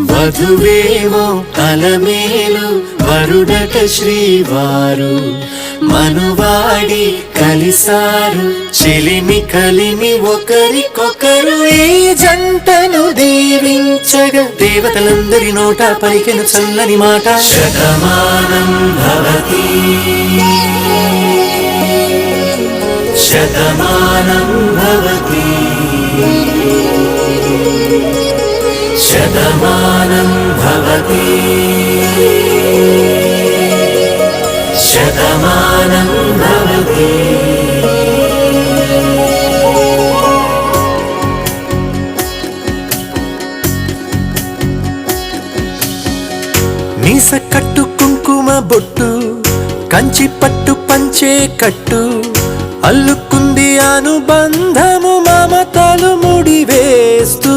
వధువేమో అలమేలు వరుడట శ్రీవారు మనువాడి కలిసారు చెలిమి కలిమి ఒకరికొకరు ఈ జంటను దీవించగా దేవతలందరి నోట పలికెను చల్లని మాట శతమానం భవతి శతమానం భవతి శతమానం భవతి శతమానం భవతి మీస కట్టు కుంకుమ బొట్టు కంచి పట్టు పంచే కట్టు అల్లుకుంది అనుబంధము మమతలు ముడివేస్తూ